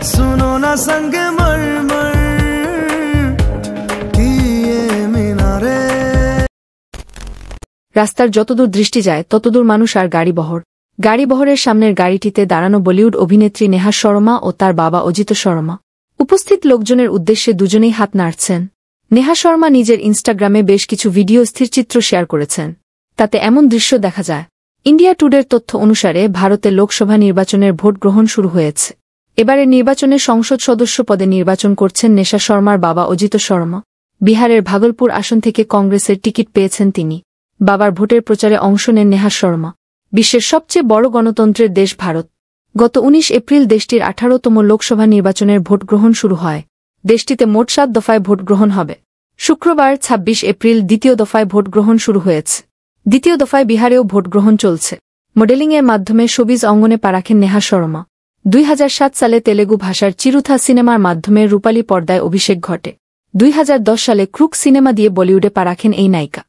सुनो ना संग मरमर की ये मीनारे। রাস্তার যতদূর দৃষ্টি যায় ততদূর মানুষ আর গাড়িবহরের সামনের গাড়িটিতে দাঁড়ানো বলিউড অভিনেত্রী নেহা শর্মা ও তার বাবা অজিত শর্মা। উপস্থিত লোকজনের উদ্দেশ্যে দুজনেই হাত নাড়ছেন। নেহা শর্মা নিজের ইনস্টাগ্রামে বেশ কিছু ভিডিও স্থিরচিত্র শেয়ার করেছেন। তাতে এমন দৃশ্য দেখা যায়। ইন্ডিয়া টুডের তথ্য অনুসারে ভারতে লোকসভা নির্বাচনের ভোট গ্রহণ শুরু হয়েছে। এবারের নির্বাচনে সংসদ সদস্য পদে নির্বাচন করছেন নেহা শর্মার বাবা অজিত শর্মা। বিহারের ভাগলপুর আসন থেকে কংগ্রেসের টিকিট পেয়েছেন তিনি। বাবার ভোটের প্রচারে অংশ নেন নেহা শর্মা। বিশ্বের সবচেয়ে বড় গণতন্ত্রের দেশ ভারত। গত 19 এপ্রিল দেশটির 18তম লোকসভা নির্বাচনের ভোট গ্রহণ শুরু হয়। দেশটিতে মোট 7 দফায় ভোট গ্রহণ হবে। শুক্রবার 26 এপ্রিল দ্বিতীয় দফায় ভোট গ্রহণ শুরু হয়েছে। দ্বিতীয় দফায় বিহারেও ভোট গ্রহণ চলছে। মডেলিংয়ের মাধ্যমে শোবিজ অঙ্গনে পা রাখেন নেহা শর্মা। 2007 সালে তেলেগু ভাষার চিরুথা সিনেমার মাধ্যমে রূপালী পর্দায় অভিষেক ঘটে। 2010 সালে ক্রুক সিনেমা দিয়ে বলিউডে পা রাখেন এই নায়িকা।